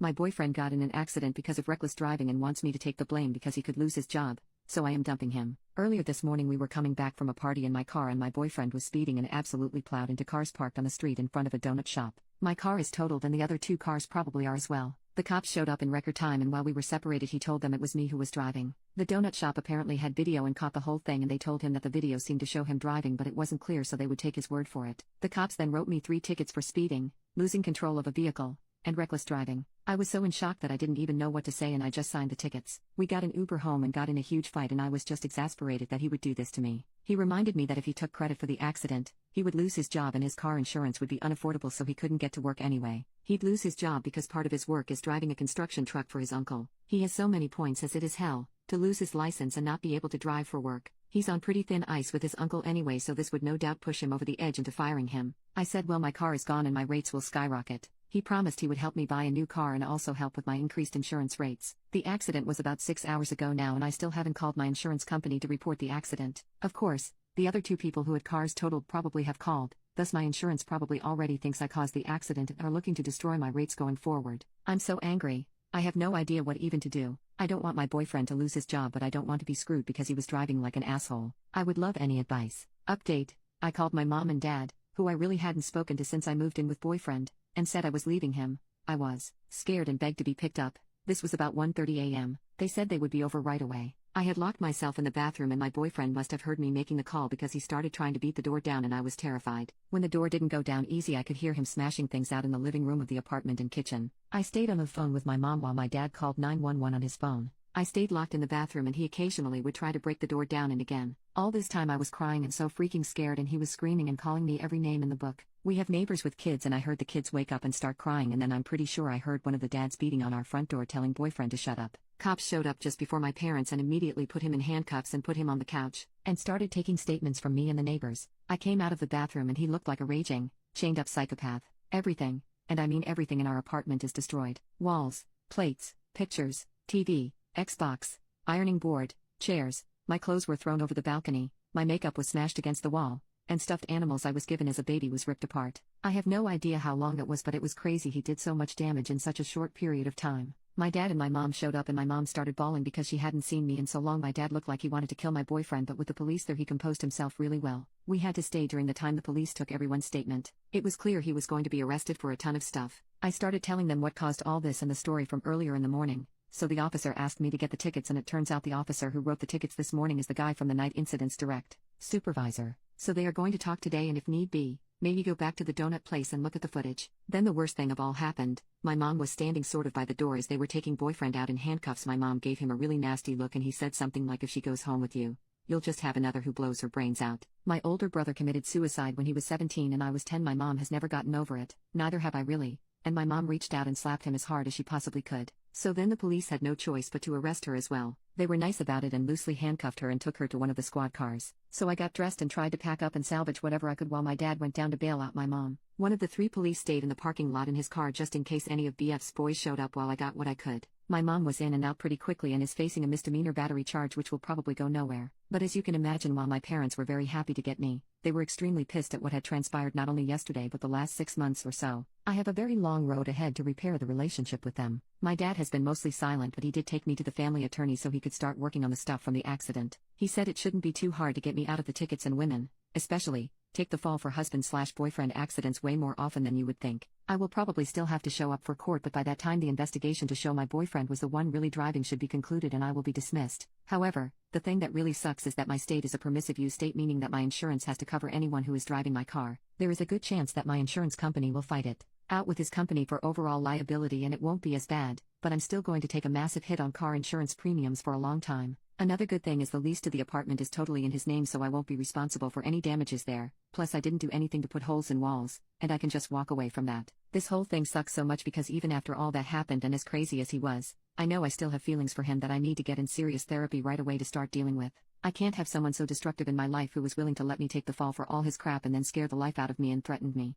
My boyfriend got in an accident because of reckless driving and wants me to take the blame because he could lose his job, so I am dumping him. Earlier this morning we were coming back from a party in my car and my boyfriend was speeding and absolutely plowed into cars parked on the street in front of a donut shop. My car is totaled and the other two cars probably are as well. The cops showed up in record time and while we were separated he told them it was me who was driving. The donut shop apparently had video and caught the whole thing and they told him that the video seemed to show him driving but it wasn't clear so they would take his word for it. The cops then wrote me 3 tickets for speeding, losing control of a vehicle, and reckless driving. I was so in shock that I didn't even know what to say and I just signed the tickets. We got an Uber home and got in a huge fight and I was just exasperated that he would do this to me. He reminded me that if he took credit for the accident, he would lose his job and his car insurance would be unaffordable so he couldn't get to work anyway. He'd lose his job because part of his work is driving a construction truck for his uncle. He has so many points as it is hell, to lose his license and not be able to drive for work. He's on pretty thin ice with his uncle anyway so this would no doubt push him over the edge into firing him. I said well my car is gone and my rates will skyrocket. He promised he would help me buy a new car and also help with my increased insurance rates. The accident was about 6 hours ago now and I still haven't called my insurance company to report the accident. Of course, the other 2 people who had cars totaled probably have called, thus my insurance probably already thinks I caused the accident and are looking to destroy my rates going forward. I'm so angry. I have no idea what even to do. I don't want my boyfriend to lose his job but I don't want to be screwed because he was driving like an asshole. I would love any advice. Update: I called my mom and dad, who I really hadn't spoken to since I moved in with boyfriend, and said I was leaving him. I was scared and begged to be picked up. This was about 1:30 a.m. They said they would be over right away. I had locked myself in the bathroom and my boyfriend must have heard me making the call because he started trying to beat the door down and I was terrified. When the door didn't go down easy I could hear him smashing things out in the living room of the apartment and kitchen. I stayed on the phone with my mom while my dad called 911 on his phone. I stayed locked in the bathroom and he occasionally would try to break the door down and again. All this time I was crying and so freaking scared and he was screaming and calling me every name in the book. We have neighbors with kids and I heard the kids wake up and start crying and then I'm pretty sure I heard one of the dads beating on our front door telling boyfriend to shut up. Cops showed up just before my parents and immediately put him in handcuffs and put him on the couch, and started taking statements from me and the neighbors. I came out of the bathroom and he looked like a raging, chained up psychopath. Everything, and I mean everything in our apartment is destroyed. Walls, plates, pictures, TV, Xbox, ironing board, chairs, my clothes were thrown over the balcony, my makeup was smashed against the wall, and stuffed animals I was given as a baby was ripped apart. I have no idea how long it was but it was crazy he did so much damage in such a short period of time. My dad and my mom showed up and my mom started bawling because she hadn't seen me in so long. My dad looked like he wanted to kill my boyfriend but with the police there he composed himself really well. We had to stay during the time the police took everyone's statement. It was clear he was going to be arrested for a ton of stuff. I started telling them what caused all this and the story from earlier in the morning. So the officer asked me to get the tickets and it turns out the officer who wrote the tickets this morning is the guy from the night incidents direct supervisor. So they are going to talk today and if need be, maybe go back to the donut place and look at the footage. Then the worst thing of all happened. My mom was standing sort of by the door as they were taking boyfriend out in handcuffs. My mom gave him a really nasty look and he said something like if she goes home with you, you'll just have another who blows her brains out. My older brother committed suicide when he was 17 and I was 10. My mom has never gotten over it, neither have I really, and my mom reached out and slapped him as hard as she possibly could. So then the police had no choice but to arrest her as well. They were nice about it and loosely handcuffed her and took her to one of the squad cars. So I got dressed and tried to pack up and salvage whatever I could while my dad went down to bail out my mom. One of the 3 police stayed in the parking lot in his car just in case any of BF's boys showed up while I got what I could. My mom was in and out pretty quickly and is facing a misdemeanor battery charge which will probably go nowhere. But as you can imagine, while my parents were very happy to get me, they were extremely pissed at what had transpired not only yesterday but the last 6 months or so. I have a very long road ahead to repair the relationship with them. My dad has been mostly silent but he did take me to the family attorney so he could start working on the stuff from the accident. He said it shouldn't be too hard to get me out of the tickets and women, especially, take the fall for husband/boyfriend accidents way more often than you would think. I will probably still have to show up for court but by that time the investigation to show my boyfriend was the one really driving should be concluded and I will be dismissed. However, the thing that really sucks is that my state is a permissive use state, meaning that my insurance has to cover anyone who is driving my car. There is a good chance that my insurance company will fight it out with his company for overall liability and it won't be as bad, but I'm still going to take a massive hit on car insurance premiums for a long time. Another good thing is the lease to the apartment is totally in his name so I won't be responsible for any damages there, plus I didn't do anything to put holes in walls, and I can just walk away from that. This whole thing sucks so much because even after all that happened and as crazy as he was, I know I still have feelings for him that I need to get in serious therapy right away to start dealing with. I can't have someone so destructive in my life who was willing to let me take the fall for all his crap and then scare the life out of me and threatened me.